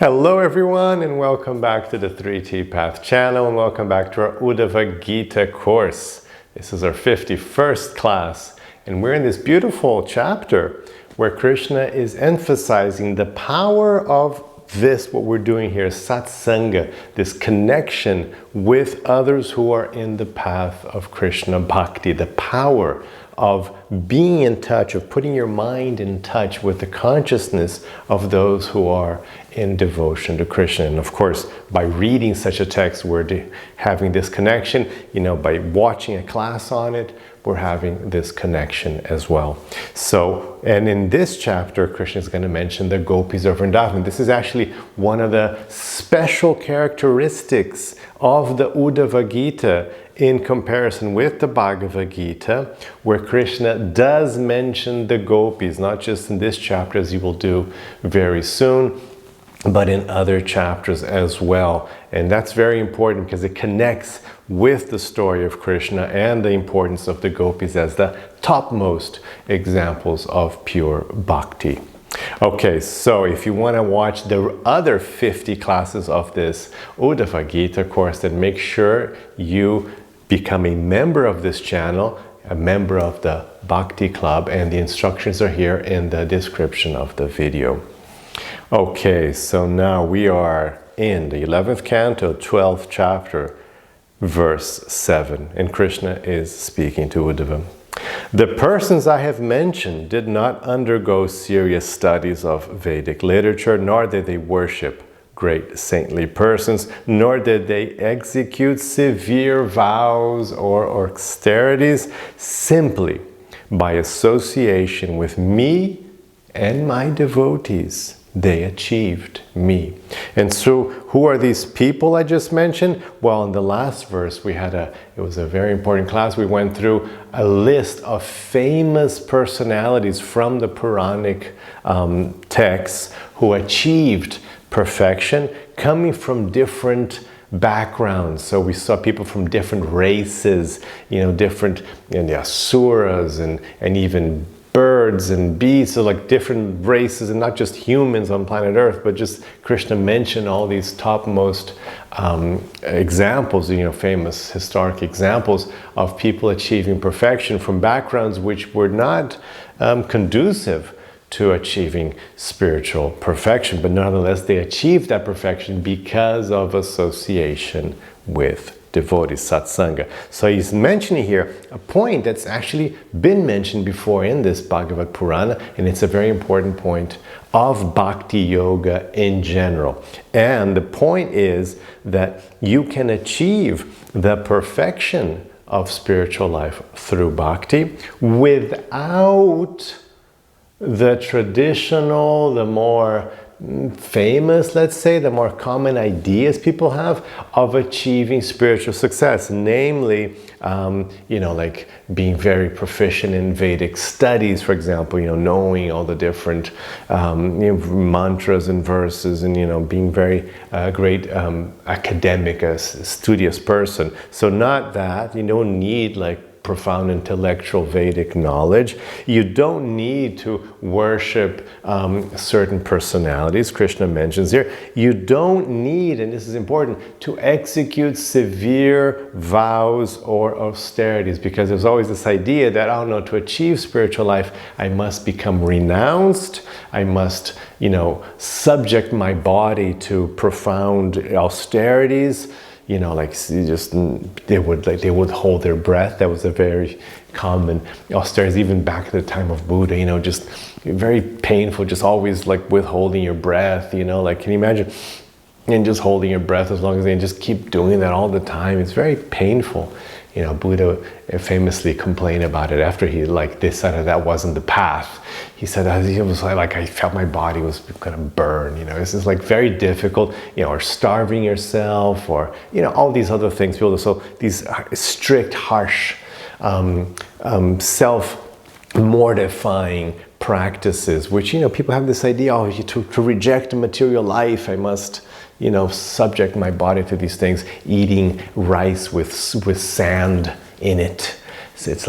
Hello everyone, and welcome back to the 3T Path channel, and welcome back to our Uddhava-gita course. This is our 51st class, and we're in this beautiful chapter where Krishna is emphasizing the power of this, what we're doing here, satsanga, this connection with others who are in the path of Krishna bhakti, the power of being in touch, of putting your mind in touch with the consciousness of those who are in devotion to Krishna. And of course, by reading such a text, we're having this connection. By watching a class on it, we're having this connection as well. So, and in this chapter, Krishna is going to mention the gopis of Vrindavan. This is actually one of the special characteristics of the Uddhava-gita in comparison with the Bhagavad-gita, where Krishna does mention the gopis, not just in this chapter, as you will do very soon, but in other chapters as well. And that's very important because it connects with the story of Krishna and the importance of the gopis as the topmost examples of pure bhakti. Okay, so if you want to watch the other 50 classes of this Uddhava-gita course, then make sure you become a member of this channel, a member of the Bhakti Club, and the instructions are here in the description of the video. Okay, so now we are in the 11th canto, 12th chapter, verse 7, and Krishna is speaking to Uddhava. The persons I have mentioned did not undergo serious studies of Vedic literature, nor did they worship great saintly persons, nor did they execute severe vows or austerities. Simply by association with me and my devotees, they achieved me. And so who are these people I just mentioned? Well, in the last verse it was a very important class. We went through a list of famous personalities from the Puranic texts who achieved perfection, coming from different backgrounds. So we saw people from different races, different the asuras and even birds and beasts, so like different races, and not just humans on planet Earth, but just Krishna mentioned all these topmost examples, famous historic examples of people achieving perfection from backgrounds which were not conducive to achieving spiritual perfection, but nonetheless they achieved that perfection because of association with devotees, satsanga. So he's mentioning here a point that's actually been mentioned before in this Bhagavad Purana, and it's a very important point of bhakti yoga in general. And the point is that you can achieve the perfection of spiritual life through bhakti without the traditional, the more famous, let's say, the more common ideas people have of achieving spiritual success, namely, like being very proficient in Vedic studies, for example, knowing all the different mantras and verses, and being very great academic, studious person. So not that, you don't need like profound intellectual Vedic knowledge. You don't need to worship certain personalities, Krishna mentions here. You don't need, and this is important, to execute severe vows or austerities, because there's always this idea that, to achieve spiritual life, I must become renounced, I must, subject my body to profound austerities. They would hold their breath. That was a very common austerities, even back at the time of Buddha, just very painful, just always like withholding your breath, can you imagine? And just holding your breath as long as they just keep doing that all the time. It's very painful. Buddha famously complained about it after he decided that wasn't the path. He said it was like I felt my body was gonna burn. This is like very difficult. Or starving yourself, or all these other things. So these strict, harsh, self-mortifying practices, which people have this idea, to reject material life, I must subject my body to these things, eating rice with sand in it. So it's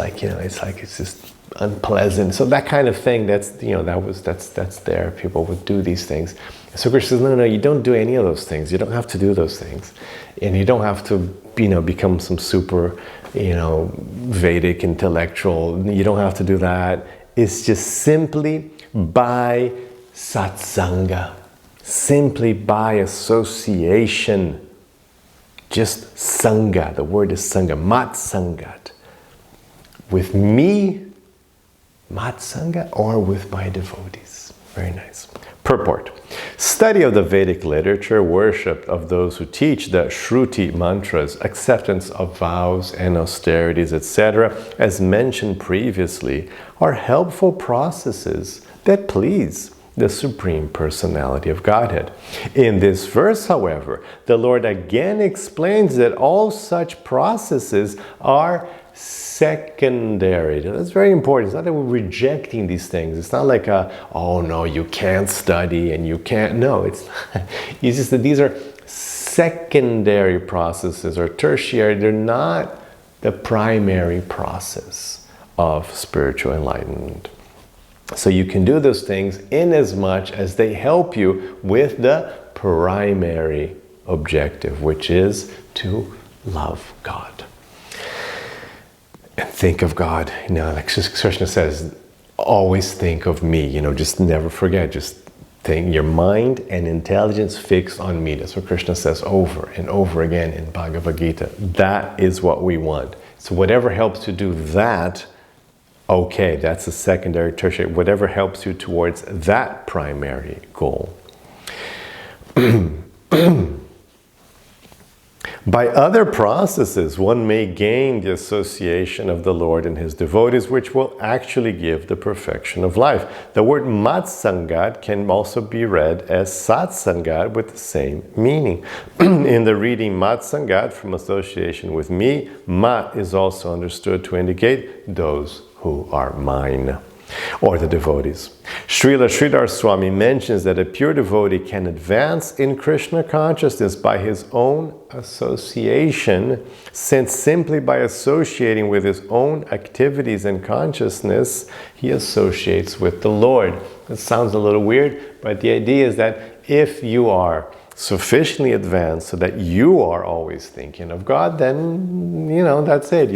just unpleasant. So that kind of thing, that's there. People would do these things. So Krishna says, no, you don't do any of those things. You don't have to do those things. And you don't have to, become some super, Vedic intellectual. You don't have to do that. It's just simply by satsanga, simply by association, just sangha. The word is sangha, mat sangat. With me, mat sangha, or with my devotees. Very nice. Purport. Study of the Vedic literature, worship of those who teach the Shruti mantras, acceptance of vows and austerities, etc., as mentioned previously, are helpful processes that please the Supreme Personality of Godhead. In this verse, however, the Lord again explains that all such processes are secondary. That's very important. It's not that we're rejecting these things. It's not like oh no, you can't study and you can't. No, it's not. It's just that these are secondary processes or tertiary. They're not the primary process of spiritual enlightenment. So you can do those things in as much as they help you with the primary objective, which is to love God. And think of God, like Krishna says, always think of me, just never forget, just think your mind and intelligence fixed on me. That's what Krishna says over and over again in Bhagavad-gita. That is what we want. So whatever helps you do that, okay, that's a secondary, tertiary, whatever helps you towards that primary goal. By other processes, one may gain the association of the Lord and His devotees, which will actually give the perfection of life. The word matsangat can also be read as satsangat with the same meaning. In the reading matsangat, from association with me, mat is also understood to indicate those who are mine, or the devotees. Srila Sridhar Swami mentions that a pure devotee can advance in Krishna consciousness by his own association, since simply by associating with his own activities and consciousness, he associates with the Lord. It sounds a little weird, but the idea is that if you are sufficiently advanced so that you are always thinking of God, then, that's it.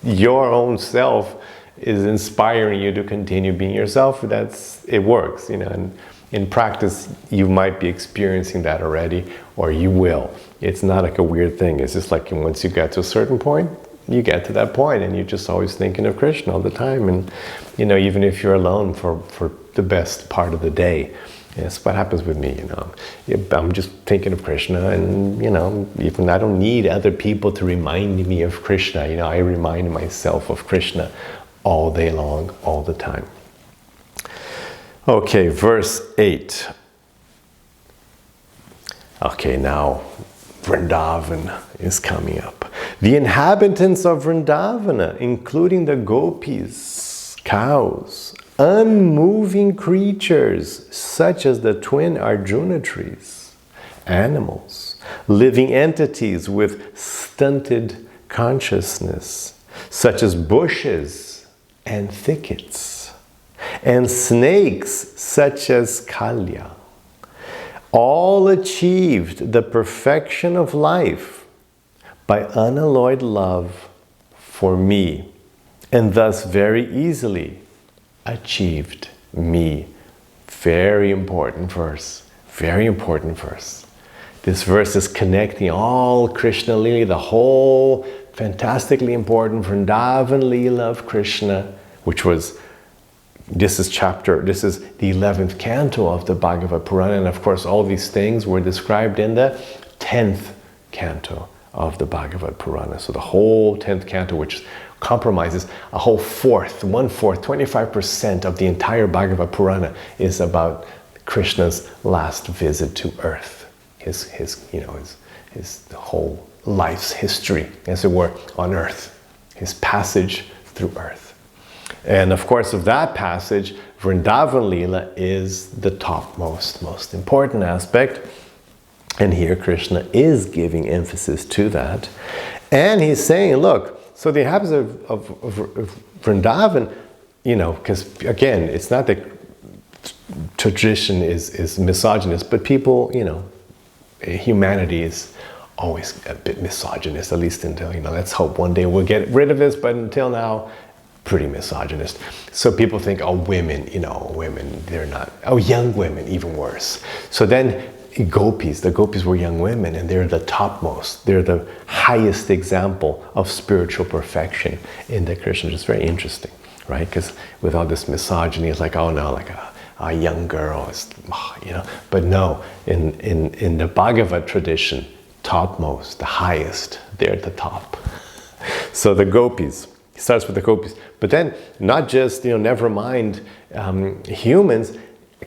Your own self is inspiring you to continue being yourself. It works, and in practice you might be experiencing that already, or you will. It's not like a weird thing. It's just like once you get to a certain point, you get to that point and you're just always thinking of Krishna all the time. And even if you're alone for the best part of the day, that's what happens with me. I'm just thinking of Krishna, and even I don't need other people to remind me of Krishna. I remind myself of Krishna all day long, all the time. Okay, verse 8. Okay, now Vrindavan is coming up. The inhabitants of Vrindavana, including the gopis, cows, unmoving creatures such as the twin Arjuna trees, animals, living entities with stunted consciousness, such as bushes and thickets, and snakes such as kalya, all achieved the perfection of life by unalloyed love for me, and thus very easily achieved me. Very important verse. Very important verse. This verse is connecting all Krishna Lila, the whole fantastically important Vrindavan Lila of Krishna, which was, this is the 11th canto of the Bhagavad Purana, and of course all these things were described in the 10th canto of the Bhagavad Purana. So the whole 10th canto, which compromises a whole fourth, 25% of the entire Bhagavad Purana, is about Krishna's last visit to earth, his whole life's history, as it were, on earth, his passage through earth. And of course, of that passage, Vrindavan Lila is the topmost, most important aspect. And here Krishna is giving emphasis to that. And he's saying, look, so the inhabitants of Vrindavan, because again, it's not that tradition is misogynist, but people, humanity is always a bit misogynist, at least until, let's hope one day we'll get rid of this, but until now, pretty misogynist. So people think, oh, women, they're not, oh, young women, even worse. So then the gopis were young women, and they're the topmost, they're the highest example of spiritual perfection in the Krishna. It's very interesting, right? Because with all this misogyny, it's like, oh no, like a young girl is, but no, in the Bhagavad tradition, topmost, the highest, they're at the top. So the gopis, he starts with the gopis, but then not just, never mind humans,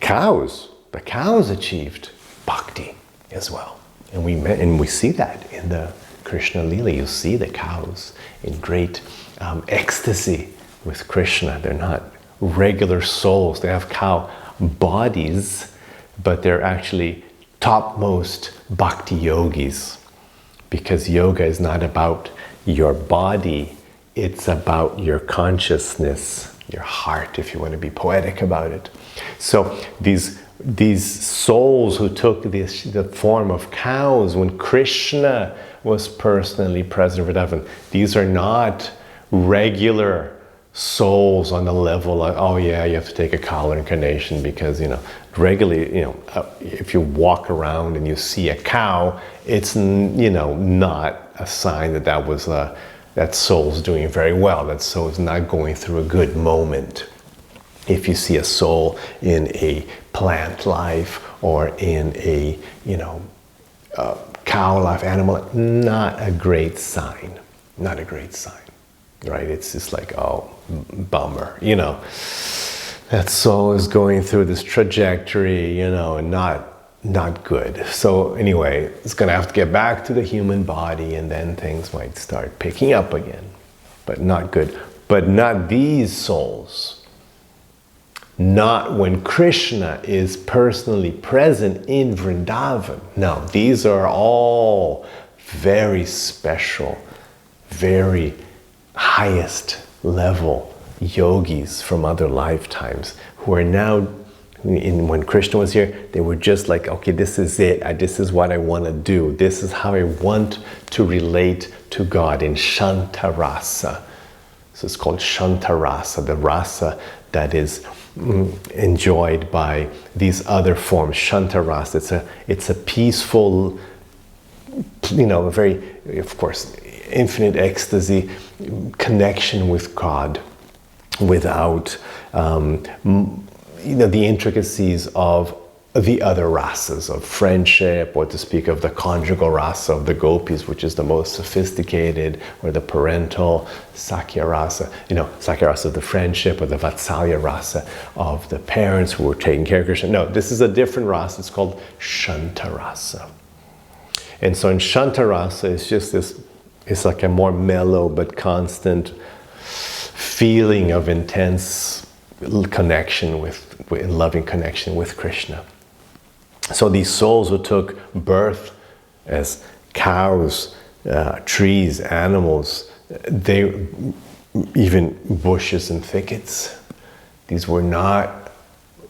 cows. The cows achieved bhakti as well, and we see that in the Krishna Lila. You see the cows in great ecstasy with Krishna. They're not regular souls. They have cow bodies, but they're actually topmost bhakti yogis, because yoga is not about your body, it's about your consciousness, your heart, if you want to be poetic about it. So these souls who took the form of cows when Krishna was personally present in Vrindavan, these are not regular souls on the level of, oh yeah, you have to take a cow incarnation because, regularly, if you walk around and you see a cow, it's, not a sign that soul's doing very well, that soul's not going through a good moment. If you see a soul in a plant life or in a, cow life, animal life, not a great sign, right? It's just like, oh, bummer, that soul is going through this trajectory, and not good. So anyway, it's going to have to get back to the human body, and then things might start picking up again, but not good. But not these souls. Not when Krishna is personally present in Vrindavan. No, these are all very special, very highest level yogis from other lifetimes who are now, when Krishna was here, they were just like, okay, this is it. This is what I want to do. This is how I want to relate to God in Shantarasa. So it's called Shantarasa, the rasa that is enjoyed by these other forms. Shantarasa, it's a peaceful, very, of course, infinite ecstasy, connection with God without, the intricacies of the other rasas of friendship, or to speak of the conjugal rasa of the gopis, which is the most sophisticated, or the parental sakya rasa, sakya rasa of the friendship, or the vatsalya rasa of the parents who were taking care of Krishna. No, this is a different rasa. It's called Shantarasa. And so in Shantarasa, it's just this, it's like a more mellow but constant feeling of intense connection with loving connection with Krishna. So these souls who took birth as cows, trees, animals, they even bushes and thickets. These were not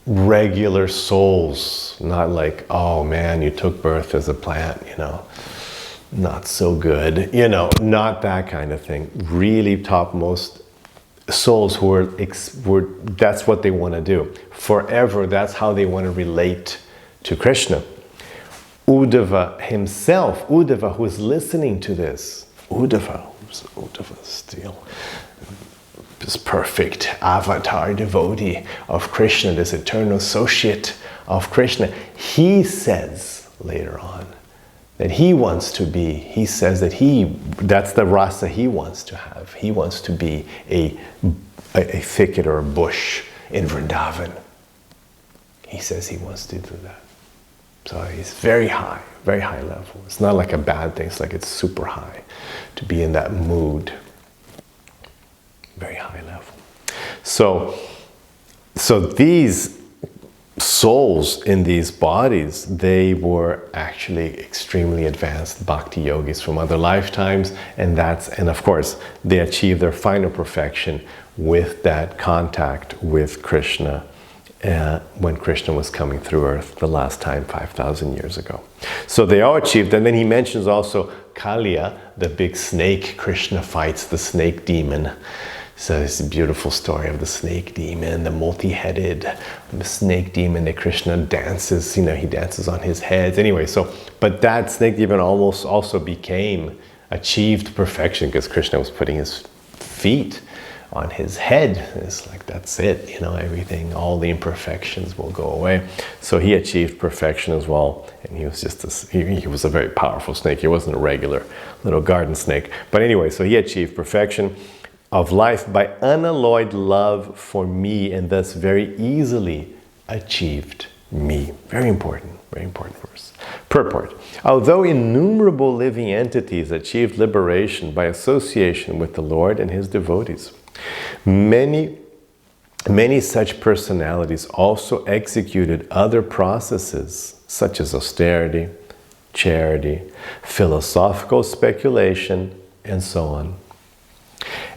regular souls, not like, oh man, you took birth as a plant, not so good, not that kind of thing. Really topmost souls who were that's what they want to do forever. That's how they want to relate to Krishna. Uddhava himself, Uddhava who is listening to this, Uddhava still this perfect avatar devotee of Krishna, this eternal associate of Krishna, he says later on that he wants to be, he says that that's the rasa he wants to have. He wants to be a thicket or a bush in Vrindavan. He says he wants to do that. So he's very high level. It's not like a bad thing, it's like it's super high to be in that mood. Very high level. So these souls in these bodies, they were actually extremely advanced bhakti yogis from other lifetimes, and of course they achieved their final perfection with that contact with Krishna when Krishna was coming through earth the last time 5,000 years ago. So they all achieved, and then he mentions also Kaliya, the big snake. Krishna fights the snake demon. So it's a beautiful story of the snake demon, the multi-headed snake demon that Krishna dances, he dances on his head. Anyway, but that snake demon almost also achieved perfection because Krishna was putting his feet on his head. It's like, that's it, everything, all the imperfections will go away. So he achieved perfection as well. And he was he was a very powerful snake. He wasn't a regular little garden snake. But anyway, so he achieved perfection of life by unalloyed love for me, and thus very easily achieved me. Very important verse. Purport. Although innumerable living entities achieved liberation by association with the Lord and his devotees, many such personalities also executed other processes such as austerity, charity, philosophical speculation, and so on.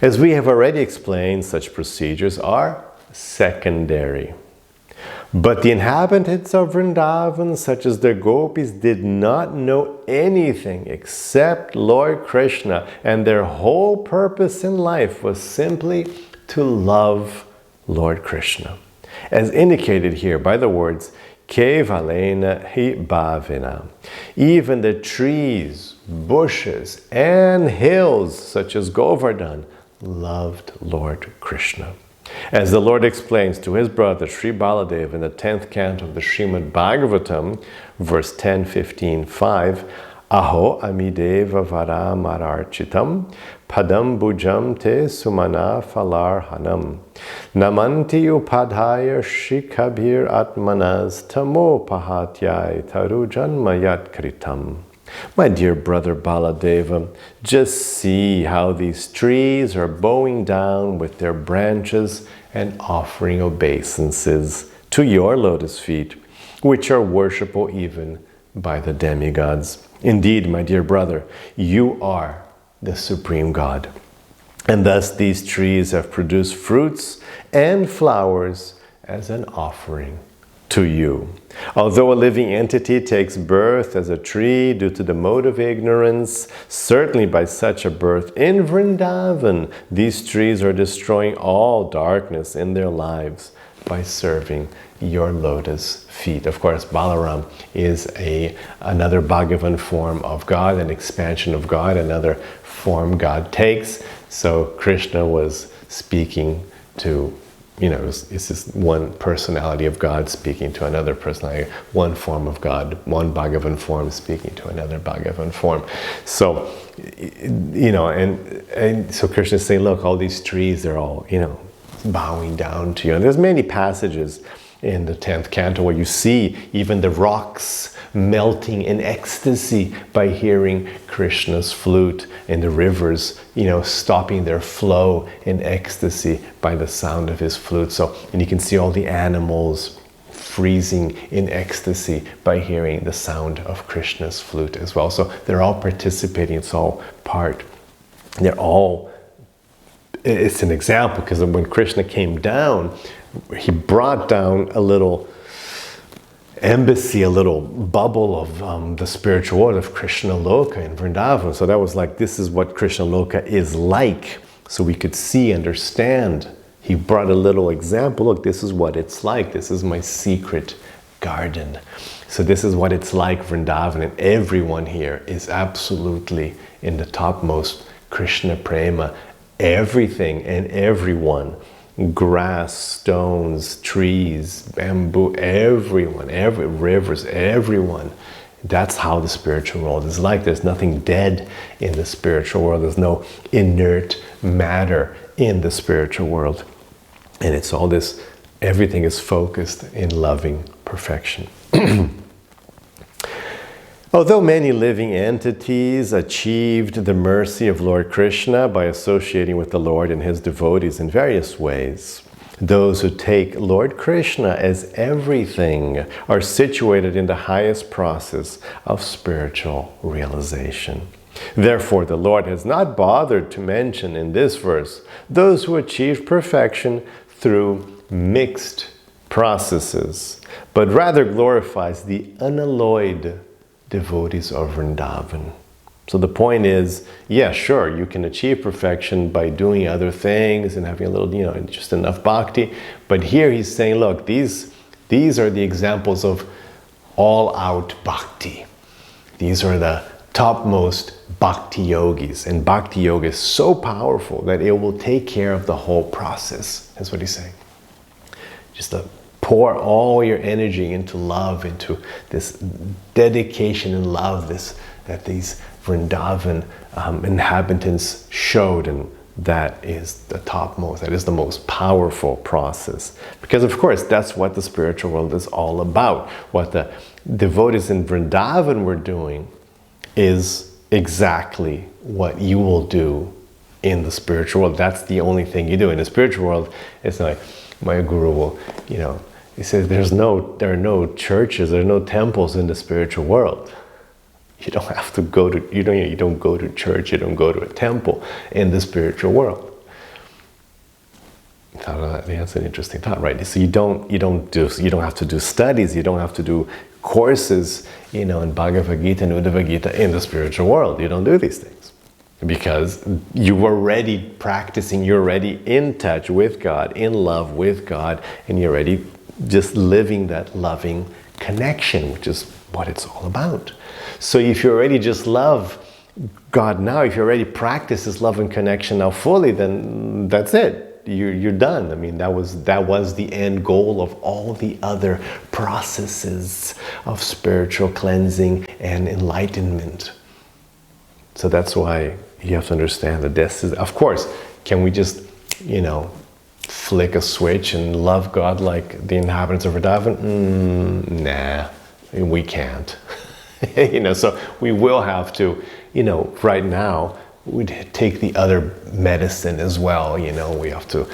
As we have already explained, such procedures are secondary. But the inhabitants of Vrindavan, such as their gopis, did not know anything except Lord Krishna, and their whole purpose in life was simply to love Lord Krishna, as indicated here by the words Kevalena hi bhavina. Even the trees, bushes, and hills, such as Govardhan, loved Lord Krishna. As the Lord explains to his brother Sri Baladeva in the 10th canto of the Srimad Bhagavatam, verse 10:15:5, Aho amideva varamararchitam padam bhujam te sumana falarhanam namanti upadhaya shikabhir atmanas tamo pahatyai taru janmayat kritam. My dear brother Baladeva, just see how these trees are bowing down with their branches and offering obeisances to your lotus feet, which are worshipable even by the demigods. Indeed, my dear brother, you are the Supreme God. And thus these trees have produced fruits and flowers as an offering to you. Although a living entity takes birth as a tree due to the mode of ignorance, certainly by such a birth in Vrindavan, these trees are destroying all darkness in their lives by serving your lotus feet. Of course, Balaram is another Bhagavan form of God, an expansion of God, another form God takes. So Krishna was speaking to, it's this one personality of God speaking to another personality, one form of God, one Bhagavan form speaking to another Bhagavan form. So, and so Krishna is saying, look, all these trees, they're all, bowing down to you. And there's many passages in the 10th canto where you see even the rocks melting in ecstasy by hearing Krishna's flute, and the rivers, stopping their flow in ecstasy by the sound of his flute. So, and you can see all the animals freezing in ecstasy by hearing the sound of Krishna's flute as well. So they're all participating, it's all part. It's an example, because when Krishna came down, he brought down a little embassy, a little bubble of the spiritual world of Krishna Loka in Vrindavan. So that was like, this is what Krishna Loka is like. So we could see, understand. He brought a little example. Look, this is what it's like. This is my secret garden. So this is what it's like, Vrindavan. And everyone here is absolutely in the topmost Krishna Prema. Everything and everyone, grass, stones, trees, bamboo, everyone, rivers, everyone. That's how the spiritual world is like. There's nothing dead in the spiritual world. There's no inert matter in the spiritual world. And it's all this, everything is focused in loving perfection. Although many living entities achieved the mercy of Lord Krishna by associating with the Lord and his devotees in various ways, those who take Lord Krishna as everything are situated in the highest process of spiritual realization. Therefore, the Lord has not bothered to mention in this verse those who achieved perfection through mixed processes, but rather glorifies the unalloyed devotees of Vrindavan. So the point is, yeah, sure, you can achieve perfection by doing other things and having a little, just enough bhakti. But here he's saying, look, these are the examples of all-out bhakti. These are the topmost bhakti yogis. And bhakti yoga is so powerful that it will take care of the whole process. That's what he's saying. Just to pour all your energy into love, into this dedication and love that these Vrindavan inhabitants showed, and that is the topmost, that is the most powerful process. Because of course, that's what the spiritual world is all about. What the devotees in Vrindavan were doing is exactly what you will do in the spiritual world. That's the only thing you do. In the spiritual world, it's like, my guru will, he says there are no churches, there are no temples in the spiritual world. You don't have to go to, you don't go to church, you don't go to a temple in the spiritual world. That's an interesting thought, right? So you don't have to do studies, you don't have to do courses, in Bhagavad-gita and Uddhava-gita in the spiritual world. You don't do these things because you're already practicing, you're already in touch with God, in love with God, and you're already just living that loving connection, which is what it's all about. So if you already just love God now, if you already practice this love and connection now fully, then that's it. You're done. I mean, that was the end goal of all the other processes of spiritual cleansing and enlightenment. So that's why you have to understand that this is, of course, can we just, flick a switch and love God like the inhabitants of Vrindavan? Nah, we can't. So we will have to, right now, we take the other medicine as well. We have to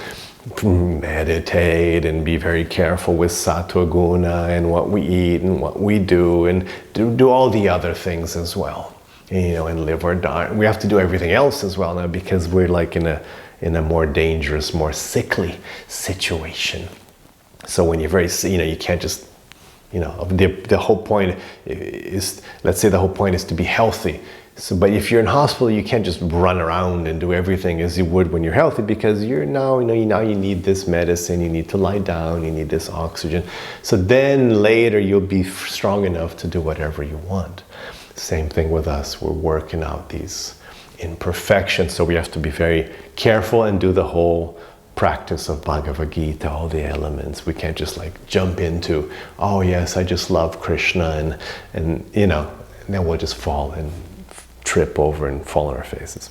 meditate and be very careful with sattva guna and what we eat and what we do, and do all the other things as well. And live our diet. We have to do everything else as well now because we're like in a more dangerous, more sickly situation. So when you're very, you can't just, the whole point is, let's say the whole point is to be healthy. So, but if you're in hospital, you can't just run around and do everything as you would when you're healthy, because now you need this medicine, you need to lie down, you need this oxygen. So then later you'll be strong enough to do whatever you want. Same thing with us. We're working out these imperfections, so we have to be very careful and do the whole practice of Bhagavad-gita, all the elements. We can't just jump into, oh yes, I just love Krishna, and then we'll just fall and trip over and fall on our faces.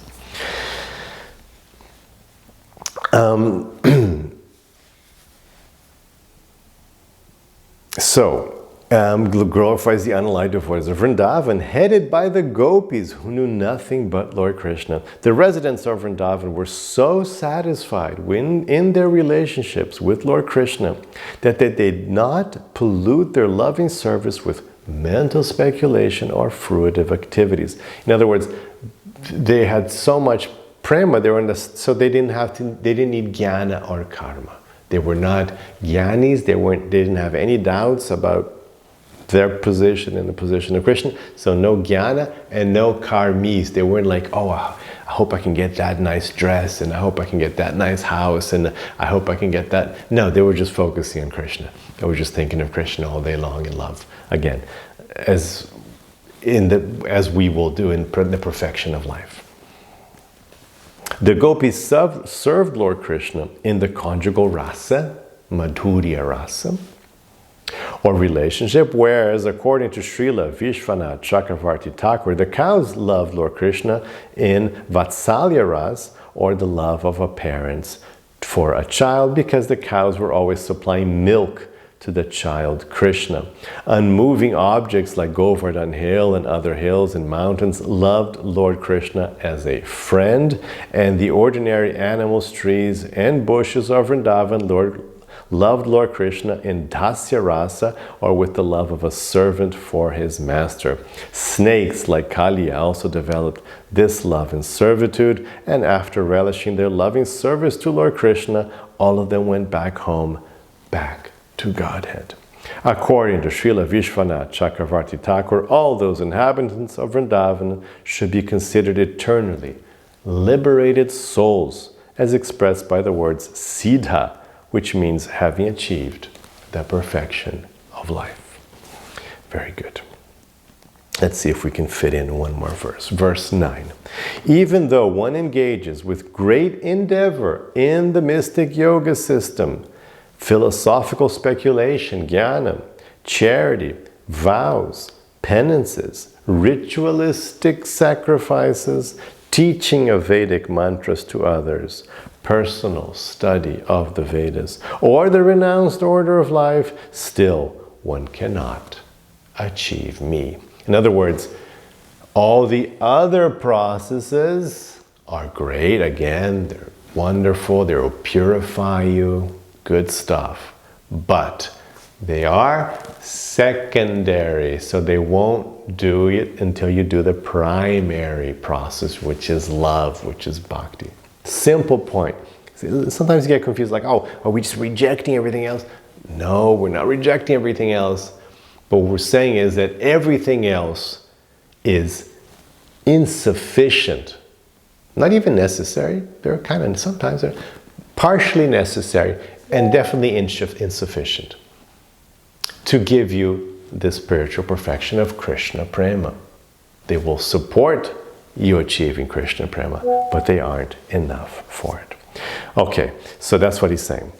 Glorifies the unallied devotees of Vrindavan, headed by the gopis who knew nothing but Lord Krishna. The residents of Vrindavan were so satisfied in their relationships with Lord Krishna that they did not pollute their loving service with mental speculation or fruitive activities. In other words, they had so much prema, so they didn't need jnana or karma. They were not jnanis, they didn't have any doubts about their position and the position of Krishna. So no jnana and no karmis. They weren't like, oh, I hope I can get that nice dress, and I hope I can get that nice house, and I hope I can get that. No, they were just focusing on Krishna. They were just thinking of Krishna all day long in love. Again, as we will do in the perfection of life. The gopis served Lord Krishna in the conjugal rasa, madhurya rasa, or relationship, whereas according to Srila Vishwanath Chakravarti Thakur, the cows loved Lord Krishna in vatsalya ras, or the love of a parent for a child, because the cows were always supplying milk to the child Krishna. Unmoving objects like Govardhan Hill and other hills and mountains loved Lord Krishna as a friend, and the ordinary animals, trees, and bushes of Vrindavan loved Lord Krishna in dasya rasa, or with the love of a servant for his master. Snakes like Kaliya also developed this love in servitude, and after relishing their loving service to Lord Krishna, all of them went back home, back to Godhead. According to Srila Vishwanath Chakravarti Thakur, all those inhabitants of Vrindavan should be considered eternally liberated souls, as expressed by the words siddha, which means having achieved the perfection of life. Very good. Let's see if we can fit in one more verse. Verse 9. Even though one engages with great endeavor in the mystic yoga system, philosophical speculation, jnana, charity, vows, penances, ritualistic sacrifices, teaching of Vedic mantras to others, personal study of the Vedas, or the renounced order of life, still one cannot achieve me. In other words, all the other processes are great. Again, they're wonderful. They will purify you. Good stuff. But they are secondary, so they won't do it until you do the primary process, which is love, which is bhakti. Simple point. Sometimes you get confused, like, oh, are we just rejecting everything else? No, we're not rejecting everything else. But what we're saying is that everything else is insufficient. Not even necessary. They're sometimes they're partially necessary and definitely insufficient to give you the spiritual perfection of Krishna Prema. They will support you achieving Krishna Prema, but they aren't enough for it. Okay, so that's what he's saying.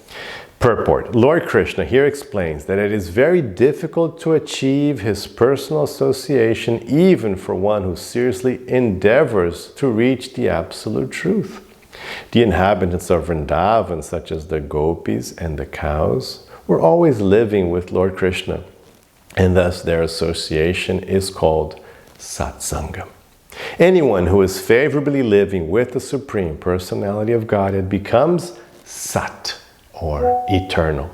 Purport. Lord Krishna here explains that it is very difficult to achieve his personal association, even for one who seriously endeavors to reach the absolute truth. The inhabitants of Vrindavan, such as the gopis and the cows, were always living with Lord Krishna, and thus their association is called satsanga. Anyone who is favorably living with the Supreme Personality of Godhead becomes sat, or eternal.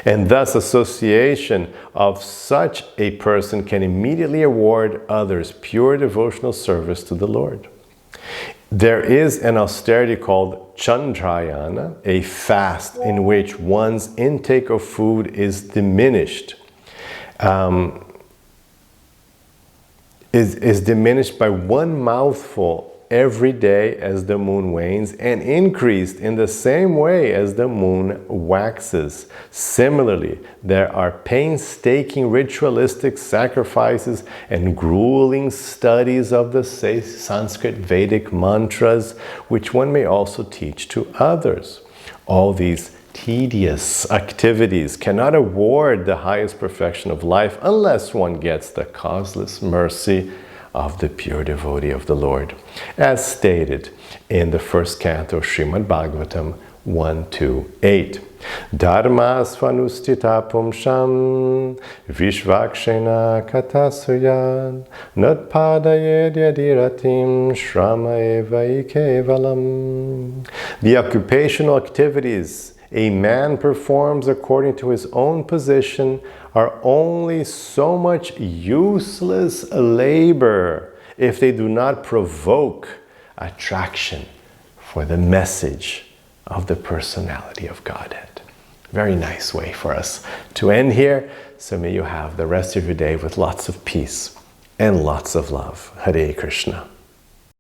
And thus association of such a person can immediately award others pure devotional service to the Lord. There is an austerity called Chandrayana, a fast in which one's intake of food is diminished. Is diminished by one mouthful every day as the moon wanes, and increased in the same way as the moon waxes. Similarly, there are painstaking ritualistic sacrifices and grueling studies of the Sanskrit Vedic mantras, which one may also teach to others. All these tedious activities cannot award the highest perfection of life unless one gets the causeless mercy of the pure devotee of the Lord, as stated in the first canto of Srimad Bhagavatam 1-8. Dharma svanustita pumsham vishvakshena katasuyan nutpadayed yadiratim shrama eva kevalam. The occupational activities a man performs according to his own position are only so much useless labor if they do not provoke attraction for the message of the personality of Godhead. Very nice way for us to end here. So may you have the rest of your day with lots of peace and lots of love. Hare Krishna.